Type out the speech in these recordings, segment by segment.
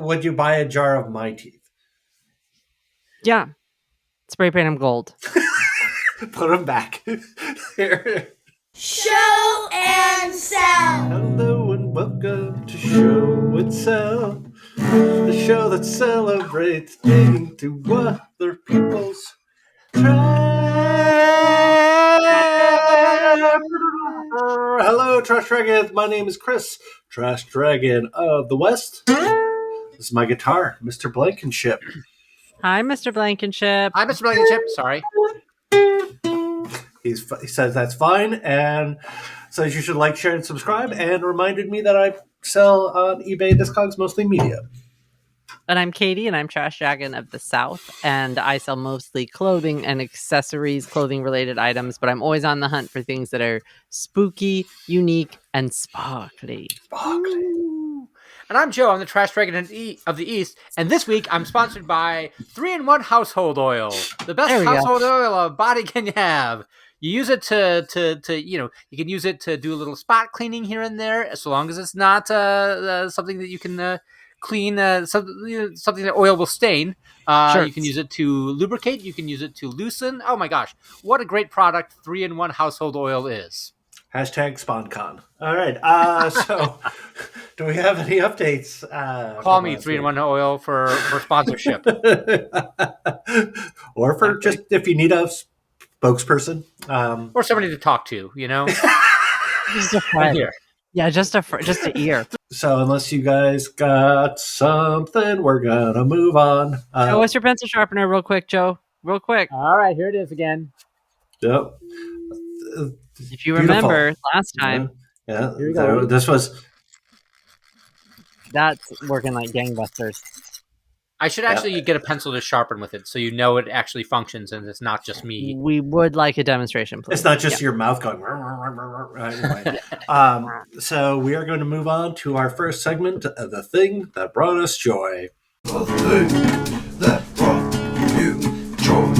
Would you buy a jar of my teeth? Yeah. Spray paint them gold. Put them back. Here. Show and Sell. Hello and welcome to Show and Sell, the show that celebrates digging through other people's trash. Hello, Trash Dragons. My name is Chris, Trash Dragon of the West. This is my guitar, Mr. Blankenship. Hi, Mr. Blankenship. Hi, Mr. Blankenship. Sorry. He says that's fine, and says you should like, share, and subscribe, and reminded me that I sell on eBay Discogs, mostly media. And I'm Katie, and I'm Trash Dragon of the South, and I sell mostly clothing and accessories, clothing-related items, but I'm always on the hunt for things that are spooky, unique, and sparkly. And I'm Joe. I'm the Trash Dragon of the East, and this week I'm sponsored by 3-in-1 Household Oil, the best household oil a body can have. You use it to you can use it to do a little spot cleaning here and there, so long as it's not something that you can clean, something that oil will stain. Sure. You can use it to lubricate. You can use it to loosen. Oh my gosh, what a great product 3-in-1 household oil is. Hashtag SpawnCon. All right. So, do we have any updates? Call me 3-in-1 Oil for sponsorship. Or for just if you need a spokesperson. Or somebody to talk to, Just a friend. Here. Yeah, just an ear. So unless you guys got something, we're going to move on. What's your pencil sharpener real quick, Joe? Real quick. All right, here it is again. Yep. If you remember last time. Yeah. Here we go. This was... That's working like gangbusters. I should actually get a pencil to sharpen with it so you know it actually functions and it's not just me. We would like a demonstration, please. It's not just your mouth going... Anyway. So we are going to move on to our first segment, The Thing That Brought Us Joy. The thing that brought you joy.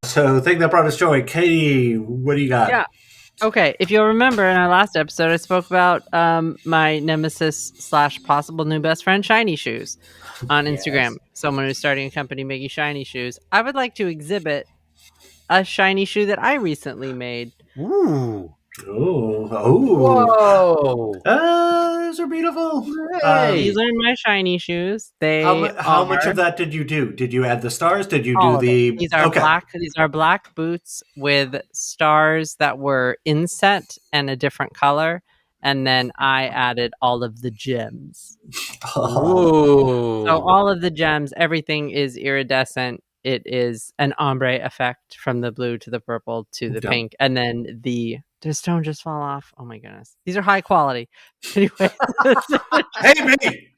So The Thing That Brought Us Joy. Katie, what do you got? Yeah. Okay, if you'll remember in our last episode, I spoke about my nemesis / possible new best friend, Shiny Shoes, on Instagram. Yes. Someone who's starting a company making shiny shoes. I would like to exhibit a shiny shoe that I recently made. Ooh. Oh. Whoa. Those are beautiful. These are my shiny shoes. How much of that did you do? Did you add the stars? Did you do the... These are black. These are black boots with stars that were inset and a different color. And then I added all of the gems. Oh. So all of the gems, everything is iridescent. It is an ombre effect from the blue to the purple to the pink. And then the stone just fall off. Oh my goodness. These are high quality. Anyway. Hey, me!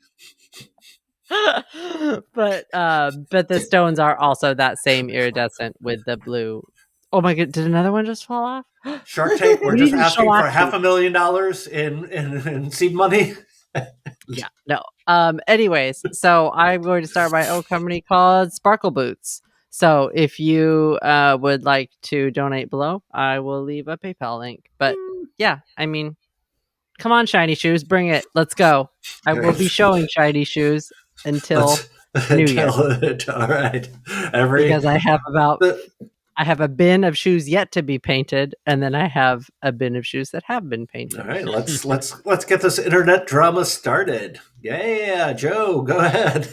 But the stones are also that same iridescent with the blue. Oh my god, did another one just fall off? Shark Tank, we're just asking for $500,000 in seed money. Yeah, no. Anyways, so I'm going to start my own company called Sparkle Boots. So if you would like to donate below, I will leave a PayPal link. But yeah, I mean, come on, shiny shoes, bring it. Let's go. I will be showing shiny shoes until New Year. All right. Because I have a bin of shoes yet to be painted, and then I have a bin of shoes that have been painted. All right, let's get this internet drama started. Yeah, Joe, go ahead.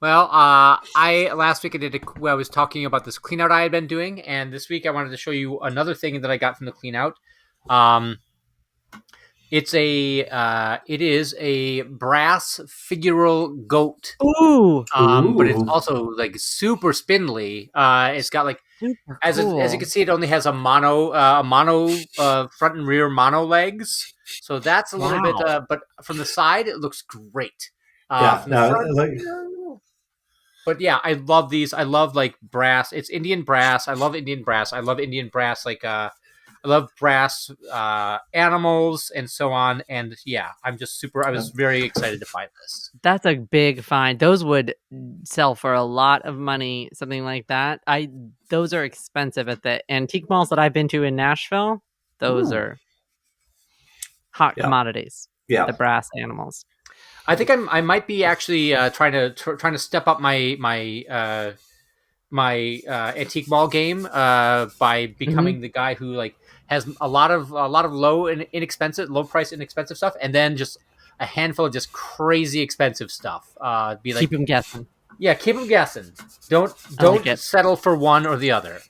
Well, last week I was talking about this clean out I had been doing, and this week I wanted to show you another thing that I got from the clean out. It is a brass figural goat. Ooh. But it's also like super spindly. It's got like as you can see, it only has a mono front and rear mono legs. So that's a little bit. But from the side, it looks great. But yeah, I love these. I love like brass. It's Indian brass. I love Indian brass. I love Indian brass. I love brass animals and so on. And yeah, I was very excited to find this. That's a big find. Those would sell for a lot of money, something like that. Those are expensive at the antique malls that I've been to in Nashville. Those are hot commodities. Yeah. The brass animals. I think I might be actually trying to step up my antique mall game by becoming the guy who like has a lot of low price inexpensive stuff, and then just a handful of just crazy expensive stuff. Be like, Keep him guessing. yeah, keep them guessing. Don't like it. settle for one or the other.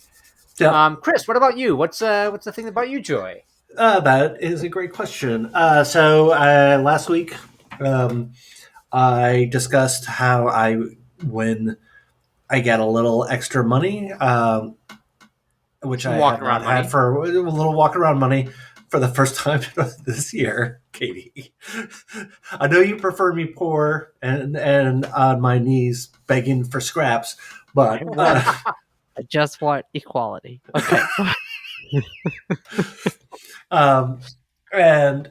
Yeah. Chris, what about you? What's the thing about you, Joy? That is a great question. So last week, I discussed how when I get a little extra money, which I Walk have around not had money. for a little walk around money for the first time this year, Katie. I know you prefer me poor and on my knees begging for scraps, but I just want equality. Okay. and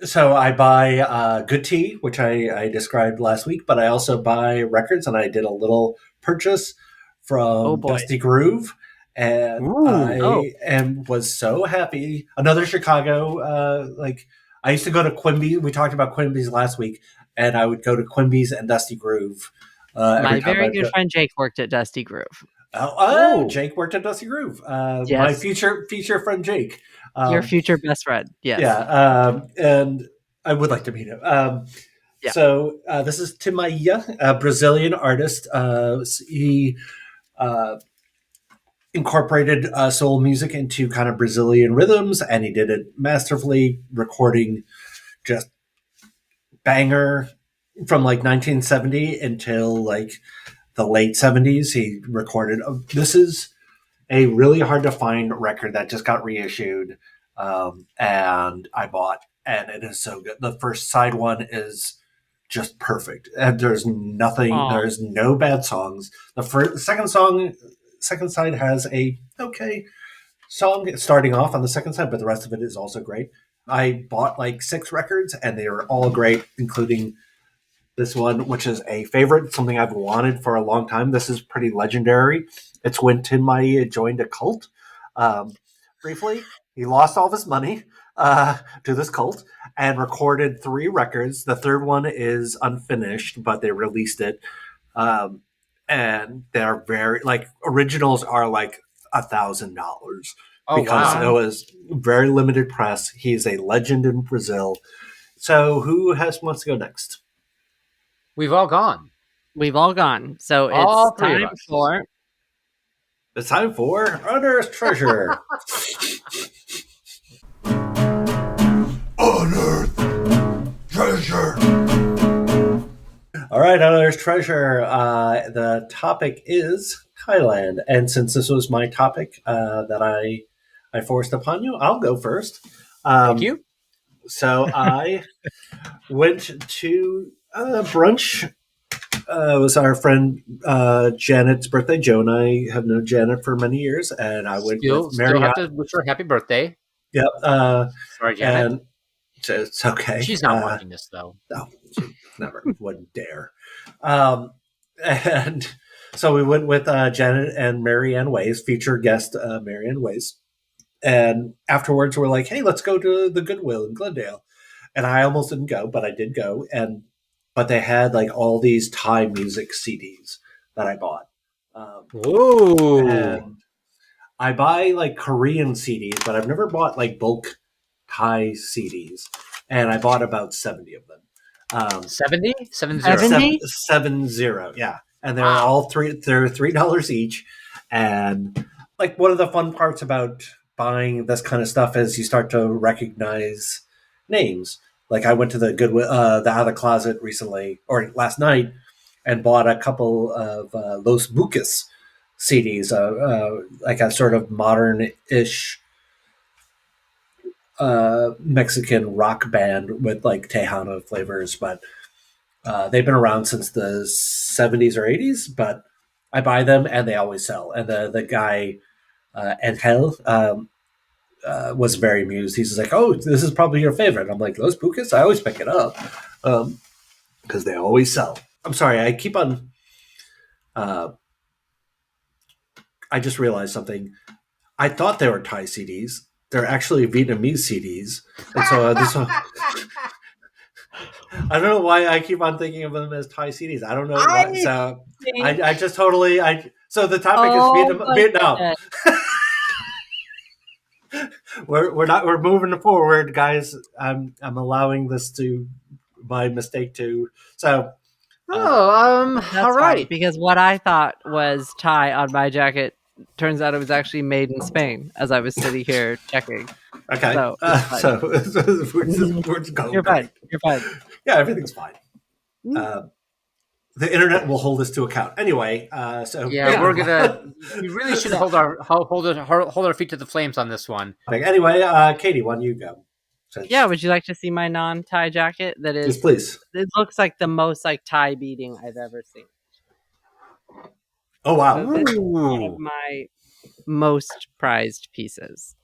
so I buy good tea, which I described last week, but I also buy records, and I did a little purchase Oh, from boy. Dusty Groove, and was so happy. Another Chicago, I used to go to Quimby. We talked about Quimby's last week, and I would go to Quimby's and Dusty Groove. My very good friend Jake worked at Dusty Groove. Oh, Jake worked at Dusty Groove. Yes. My future friend Jake. Your future best friend. Yes. Yeah, and I would like to meet him. Yeah. So this is Timaya, a Brazilian artist. He incorporated soul music into kind of Brazilian rhythms, and he did it masterfully, recording just banger from like 1970 until like the late 70s. He recorded. This is a really hard to find record that just got reissued, and I bought, and it is so good. The first side one is just perfect, and there's nothing. Aw. There's no bad songs. The second side has a okay song starting off on the second side, but the rest of it is also great. I bought like 6 records, and they are all great, including this one, which is a favorite, something I've wanted for a long time. This is pretty legendary. It's when Tim Maia joined a cult. Briefly, he lost all of his money to this cult and recorded 3 records. The third one is unfinished, but they released it. And they're very, like, originals are like $1,000 because it was very limited press. He's a legend in Brazil. So who wants to go next? We've all gone. We've all gone. So All it's three of time us. for It's time for Unearthed Treasure. Unearthed treasure. All right, Unearthed Treasure. The topic is Thailand. And since this was my topic that I forced upon you, I'll go first. Thank you. So I went to brunch. It was our friend Janet's birthday. Joe and I have known Janet for many years, and I went with Still have to wish her happy birthday. Yep. Sorry, Janet. And it's okay. She's not watching this though. No, she never wouldn't dare. And so we went with Janet and Marianne Ways, featured guest Marianne Ways. And afterwards, we're like, hey, let's go to the Goodwill in Glendale. And I almost didn't go, but I did go. But they had like all these Thai music CDs that I bought. Ooh. And I buy like Korean CDs, but I've never bought like bulk Thai CDs. And I bought about 70 of them. 70? 70? 70, yeah. And they're all they're $3 each. And like one of the fun parts about buying this kind of stuff is you start to recognize names. Like I went to the Goodwill, the Out of the Closet recently, or last night, and bought a couple of Los Bucas CDs, like a sort of modern-ish Mexican rock band with like Tejano flavors, but they've been around since the 70s or 80s, but I buy them and they always sell. And the guy, Angel, was very amused. He's just like, oh, this is probably your favorite. I'm like, Los Bucas? I always pick it up because they always sell. I'm sorry, I keep on... I just realized something. I thought they were Thai CDs. They're actually Vietnamese CDs. And so this one... I don't know why I keep on thinking of them as Thai CDs. I don't know I why. So think- I just totally. So the topic is my Vietnam. goodness. We're moving forward, guys. I'm allowing this to my mistake to. So That's all fine, right. because what I thought was Thai on my jacket turns out it was actually made in Spain as I was sitting here checking. okay. So, it's fine. So we're just going. You're fine. You're fine. Yeah, everything's fine. The internet will hold us to account anyway. So Yeah, we're gonna. We really should hold our feet to the flames on this one. Anyway, Katie, why don't you go? Yeah, would you like to see my non-tie jacket? That Yes, is, please. it looks like the most like tie beading I've ever seen. Oh wow! So this is one of my most prized pieces,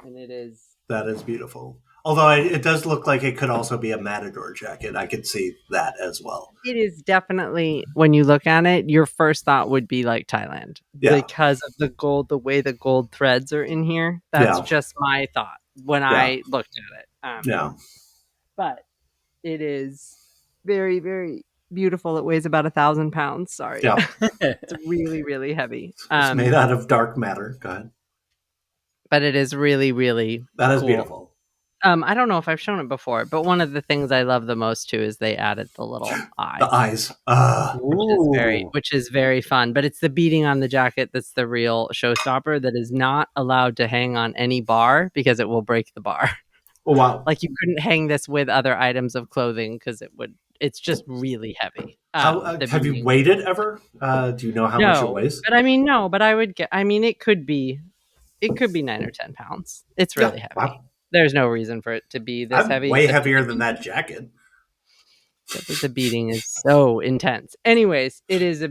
and it is. That is beautiful. Although it does look like it could also be a Matador jacket. I could see that as well. It is definitely, when you look at it, your first thought would be like Thailand because of the gold, the way the gold threads are in here. That's just my thought when I looked at it. But it is very, very beautiful. It weighs about 1,000 pounds. Sorry. Yeah. It's really, really heavy. It's made out of dark matter. Go ahead. But it is really, really That is cool. beautiful. I don't know if I've shown it before, but one of the things I love the most too is they added the little eyes. The eyes. Which is very fun. But it's the beading on the jacket that's the real showstopper, that is not allowed to hang on any bar because it will break the bar. Oh wow. Like you couldn't hang this with other items of clothing because it's just really heavy. Have you weighed it ever? Do you know how much it weighs? But I mean, no, but I would get, I mean, it could be 9 or 10 pounds. It's really heavy. Wow. There's no reason for it to be this heavy. Way heavier than that jacket. The beating is so intense. Anyways, it is a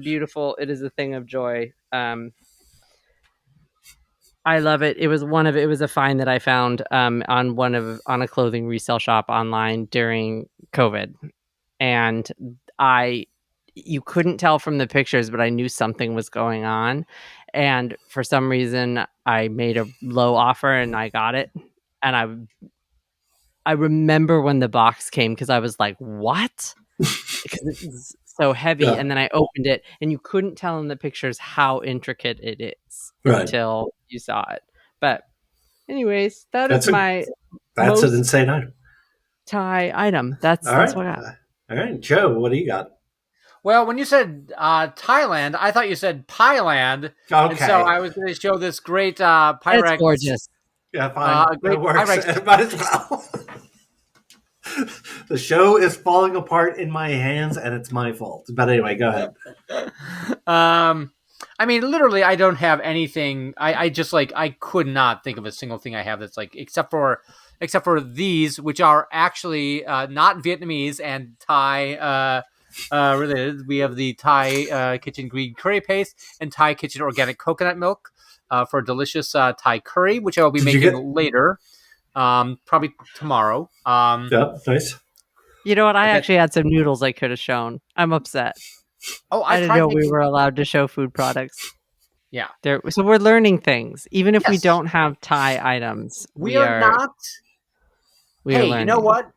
thing of joy. I love it. It was a find that I found on a clothing resale shop online during COVID. And you couldn't tell from the pictures, but I knew something was going on. And for some reason I made a low offer and I got it. And I remember when the box came because I was like, what? Because it's so heavy. Yeah. And then I opened it and you couldn't tell in the pictures how intricate it is until you saw it. But anyways, that's an insane item. Tie item. That's what I got. All right, Joe, what do you got? Well, when you said Thailand, I thought you said Pyland. Okay. And so I was going to show this great Pyrex. It's gorgeous. Yeah, fine. It works. It might as well. The show is falling apart in my hands, and it's my fault. But anyway, go ahead. I mean, literally, I don't have anything. I could not think of a single thing I have that's like, except for these, which are actually not Vietnamese and Thai related. We have the Thai kitchen green curry paste and Thai kitchen organic coconut milk. For a delicious Thai curry, which I will be making later, probably tomorrow. Yeah, nice. You know what? I actually had some noodles I could have shown. I'm upset. Oh, I didn't know we were allowed to show food products. Yeah. So we're learning things. Even if we don't have Thai items, we are not. You know what?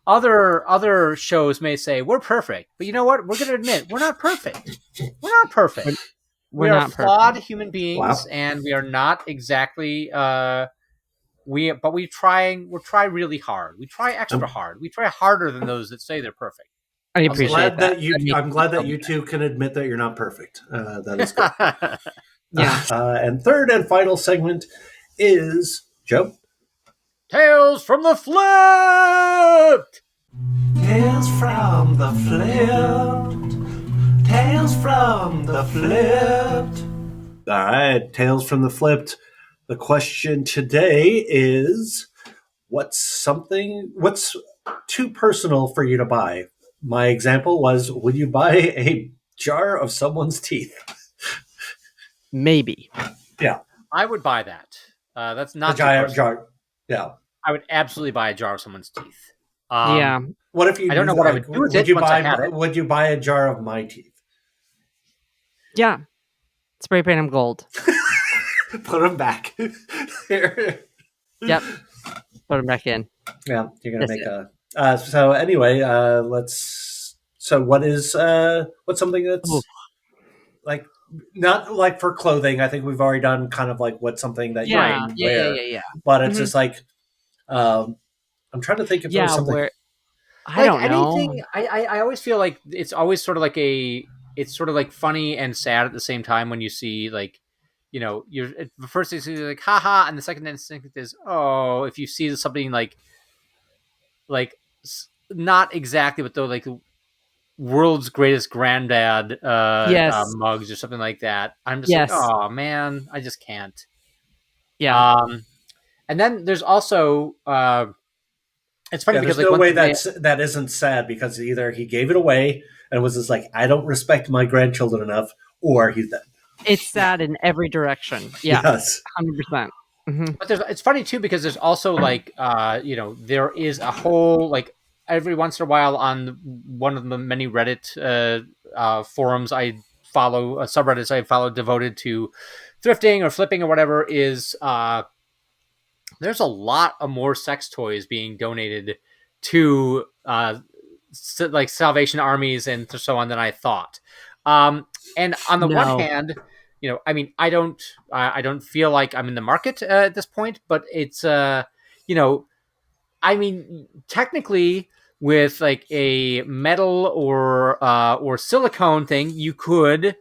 Other shows may say we're perfect, but you know what? We're going to admit we're not perfect. We're not perfect. We are flawed human beings, and we are not exactly. We try really hard. We try extra hard. We try harder than those that say they're perfect. I appreciate that. I'm glad that you two can admit that you're not perfect. That is good. Yeah. And third and final segment is Joe. Tales from the Flypt. Tales from the Flypt. Tales from the Flypt. All right, Tales from the Flypt. The question today is, what's too personal for you to buy? My example was, would you buy a jar of someone's teeth? Maybe. Yeah. I would buy that. That's not a jar. Yeah. I would absolutely buy a jar of someone's teeth. Yeah. What if you? I don't know what I would do with it once I had it. Would you buy a jar of my teeth? Yeah. Spray paint them gold. Put them back. Yep. Put them back in. Yeah, you're gonna make a So anyway, let's. So what's something Ooh, that's like not like for clothing? I think we've already done kind of like what's something that you yeah, can yeah, yeah, wear, yeah, yeah. but it's hmm just like um, I'm trying to think if there was Yeah, something. where I Like don't know. anything, I always feel like it's always sort of like it's sort of like funny and sad at the same time when you see like, the first thing is like haha, and the second instinct is oh, if you see something like not exactly, but though like world's greatest granddad Yes, mugs or something like that, I'm just like, yes, oh man, I just can't. yeah, Um, and then there's also it's funny Yeah, because there's like no one way thing they that isn't sad because either he gave it away and was just like, I don't respect my grandchildren enough, or he's dead. it's sad in every direction. Yeah, Yes, 100%. hmm But it's funny too because there's also like there is a whole like every once in a while on one of the many Reddit forums I follow, subreddits I follow devoted to thrifting or flipping or whatever, is there's a lot of more sex toys being donated to like Salvation Armies and so on than I thought. And on the one No, hand, I mean, I don't feel like I'm in the market at this point, but it's you know, I mean, technically, with like a metal or silicone thing, you could.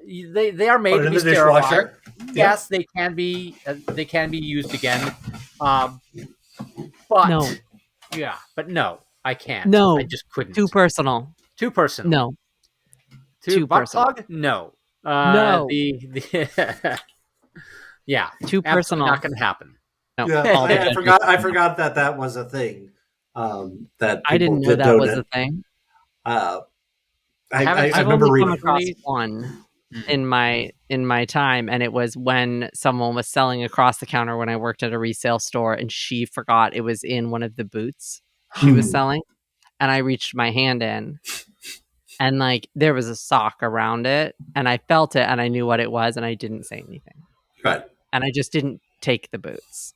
They are put made it to in be the sterilized. dishwasher. Yep. Yes, they can be used again. Um, but no, but no, I can't. I no. just Too couldn't. personal. Too personal. No, Too too butt personal. plug? No. No, The yeah, too absolutely personal. not going to happen. No, Yeah, all the I judges. forgot. I forgot that was a thing. That I people didn't know did that was donate. a thing. Uh, I haven't I I've remember only come reading. across personally. one Mm. in my time, and it was when someone was selling across the counter when I worked at a resale store, and she forgot it was in one of the boots she was Hmm. selling, and I reached my hand in, and like there was a sock around it, and I felt it, and I knew what it was, and I didn't say anything, Right. and I just didn't take the boots.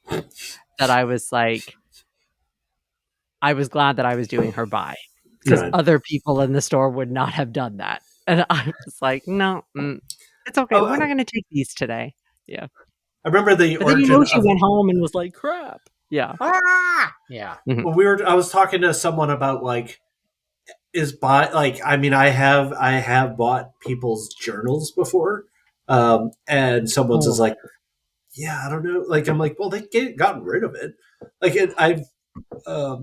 That I was like, I was glad that I was doing her by, because Right. other people in the store would not have done that. And I was like, no, it's okay. Oh, We're not going to take these today. Yeah. I remember the But then origin she of went home and was like, crap. Yeah. Yeah. when I was talking to someone about like I mean I have bought people's journals before, and someone's just Oh. like, yeah, I don't know, like I'm like, well, gotten rid of it, like I've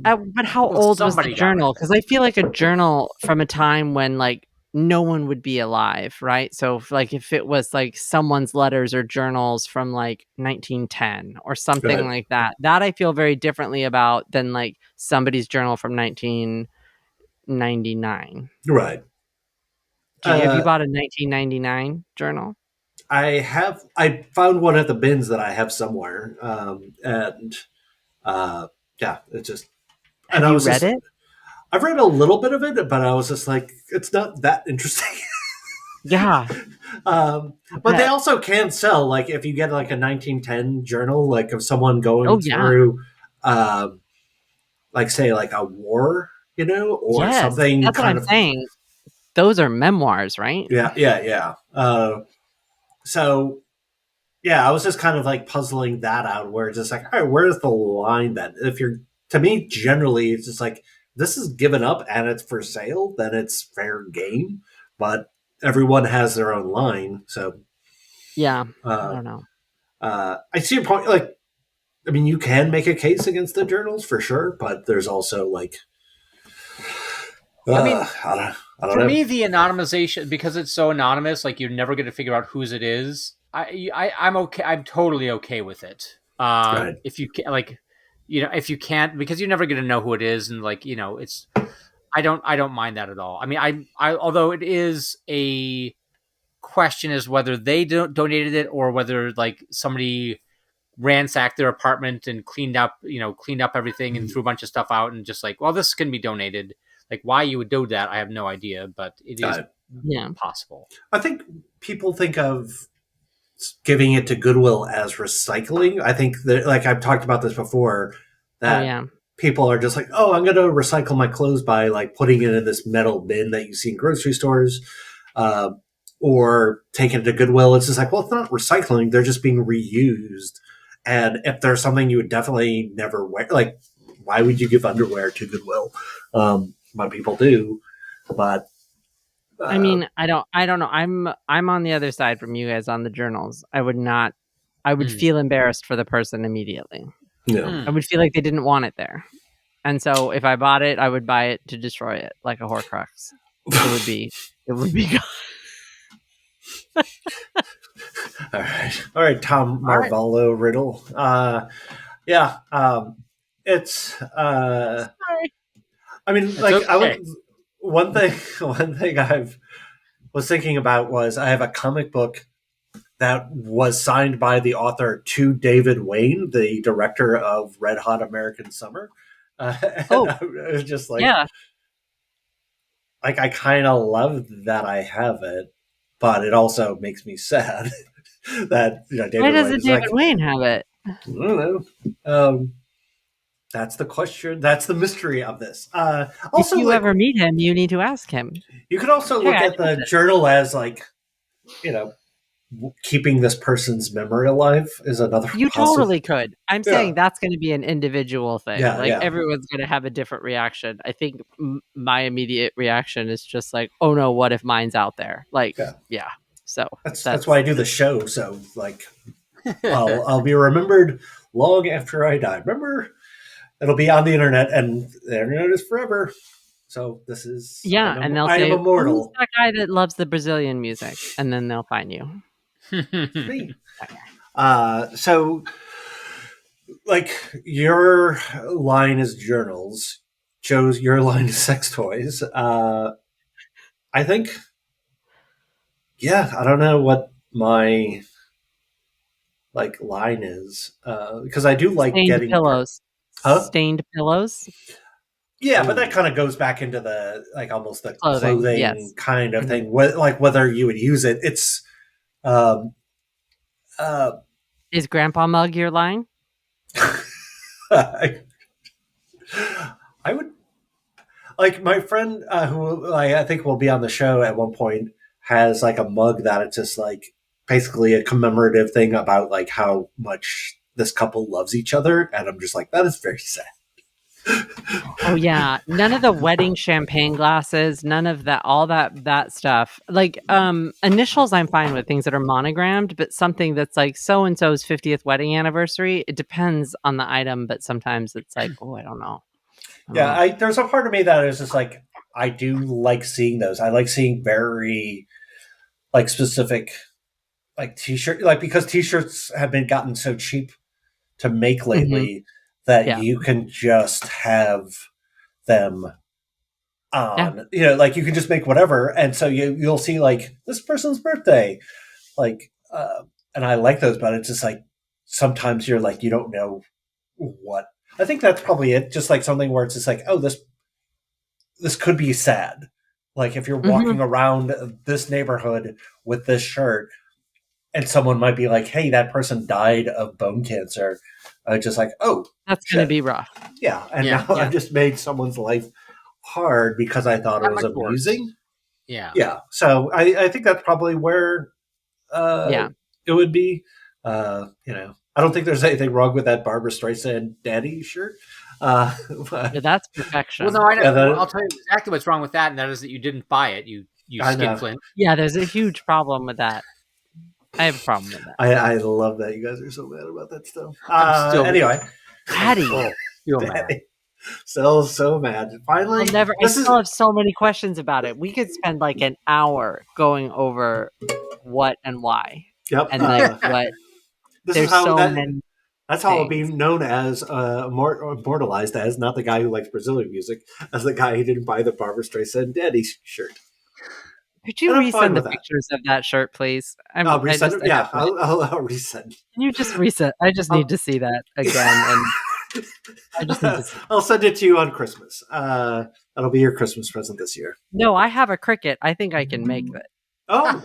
But how Well, old was the somebody got rid journal? of it. Because I feel like a journal from a time when like no one would be alive, right? So if it was like someone's letters or journals from like 1910 or something Right. like that, that I feel very differently about than like somebody's journal from 1999. Right. Have you bought a 1999 journal? I found one at the bins that I have somewhere, and uh, yeah, it's just, and Have I you was read just, it? I've read a little bit of it, but I was just like, it's not that interesting. Yeah. But they also can sell, like if you get like a 1910 journal, like of someone going Oh yeah. through, like say like a war, or Yes. something That's what kind I'm of, saying. Those are memoirs, right? yeah. So yeah, I was just kind of like puzzling that out, where it's just like, all right, where's the line then? If you're, to me, generally, it's just like, this is given up and it's for sale, then it's fair game. But everyone has their own line, so Yeah. I uh, don't know. I see your point. Like, I mean, you can make a case against the journals for sure, but there's also like, I mean, I don't for know. me, the anonymization, because it's so anonymous, like you're never going to figure out whose it is. I'm okay. I'm totally okay with it. Right. If you can, like, if you can't, because you're never going to know who it is, and like, it's. I don't mind that at all. I mean, although it is a question as whether they donated it or whether like somebody ransacked their apartment and cleaned up everything and threw a bunch of stuff out and just like, well, this can be donated. Like why you would do that, I have no idea, but it is Yeah. possible. I think people think of giving it to Goodwill as recycling. I think that, like I've talked about this before, that Oh yeah. people are just like, oh, I'm going to recycle my clothes by like putting it in this metal bin that you see in grocery stores, or taking it to Goodwill. It's just like, well, it's not recycling; they're just being reused. And if there's something you would definitely never wear, like, why would you give underwear to Goodwill? What people do, but I mean, I don't know. I'm on the other side from you guys on the journals. I would feel embarrassed for the person immediately. yeah. I would feel like they didn't want it there. And so if I bought it, I would buy it to destroy it like a Horcrux. It would be gone. All right, Tom Marvallo riddle. Yeah, it's. Sorry. I mean, It's like, okay. one thing I was thinking about was I have a comic book that was signed by the author to David Wayne, the director of Red Hot American Summer. And Oh. I was just like, Yeah. like I kind of love that I have it, but it also makes me sad that David Why Wayne doesn't is David like, Wayne have it? I don't know. That's the question. That's the mystery of this. Also, If you like, ever meet him, you need to ask him. you could also look I at the journal as like, keeping this person's memory alive is another. You totally could. I'm Yeah. saying that's going to be an individual thing. Yeah, like yeah. everyone's going to have a different reaction. I think my immediate reaction is just like, oh no, what if mine's out there? Like, yeah. So that's why I do the show. So like, I'll be remembered long after I die. Remember, it'll be on the internet, and the internet is forever. So this is and they'll I say, am immortal. who's that guy that loves the Brazilian music? And then they'll find you. Me. So, like, your line is journals. Joe's your line is sex toys. I think. Yeah, I don't know what my line is, because I do like Stained getting pillows. Huh? Stained pillows. Yeah, but that kind of goes back into the almost the clothing yes. kind of thing. Whether you would use it, it's. Is Grandpa Mug your line? I would like my friend who I think will be on the show at one point has like a mug that it's just like basically a commemorative thing about like how much this couple loves each other, and I'm just like, that is very sad. Oh yeah, none of the wedding champagne glasses, none of that, all that stuff. Like initials, I'm fine with things that are monogrammed, but something that's like so and so's 50th wedding anniversary. It depends on the item, but sometimes it's like, oh, I don't know. There's a part of me that is just like, I do like seeing those. I like seeing very like specific like t-shirt, like because t-shirts have been gotten so cheap to make lately. That you can just have them on, like you can just make whatever. And so you'll see like this person's birthday, like, and I like those, but it's just like, sometimes you're like, you don't know what, I think that's probably it. Just like something where it's just like, oh, this could be sad. Like if you're walking around this neighborhood with this shirt and someone might be like, hey, that person died of bone cancer. Just like, oh, that's going to be rough. Yeah, and now I've just made someone's life hard because I thought it was amusing. Yeah. So I think that's probably where it would be. I don't think there's anything wrong with that Barbara Streisand Daddy shirt. But that's perfection. Well, no, I know. I'll tell you exactly what's wrong with that, and that is that you didn't buy it. You skinflint. Yeah, there's a huge problem with that. I have a problem with that. I love that you guys are so mad about that stuff. Anyway, Patty, still so mad. Finally, I still have so many questions about it. We could spend like an hour going over what and why. Yep, and like what. There's so many. That's how it'll be known as immortalized as, not the guy who likes Brazilian music, as the guy who didn't buy the Barbara Streisand Daddy shirt. Could you resend the pictures of that shirt, please? I'll resend it. Yeah, I'll resend. Can you just resend? I just need to see that again. And I just need to see. I'll send it to you on Christmas. That'll be your Christmas present this year. No, I have a Cricut. I think I can make it. Oh,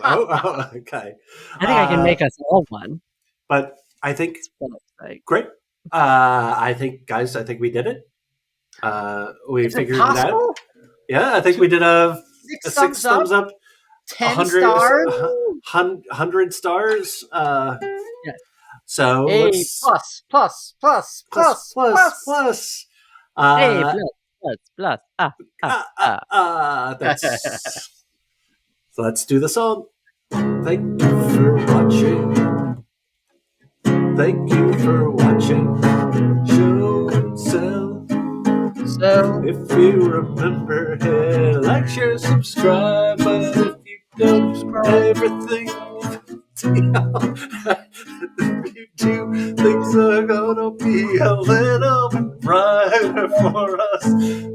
okay. I think I can make us all one. But I think great. I think, guys, we did it. We Is it figured it out. possible? Yeah, I think we did a 6 6 thumbs up. 10 100 stars. 100 stars. Yes. So A let's plus. plus. Hey, plus. That's so. Let's do the song. Thank you for watching. Thank you for watching. Show and sell. So If you remember, hit like, share, subscribe. But if you don't, everything. If you do, things are gonna be a little bit brighter for us.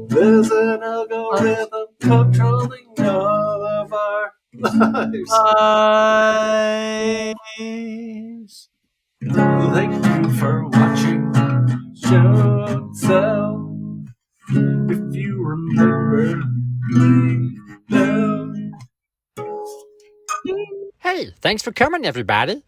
There's an algorithm controlling all of our lives. Thank you for watching Show and Sell. If you remember, please tell. Hey, thanks for coming, everybody.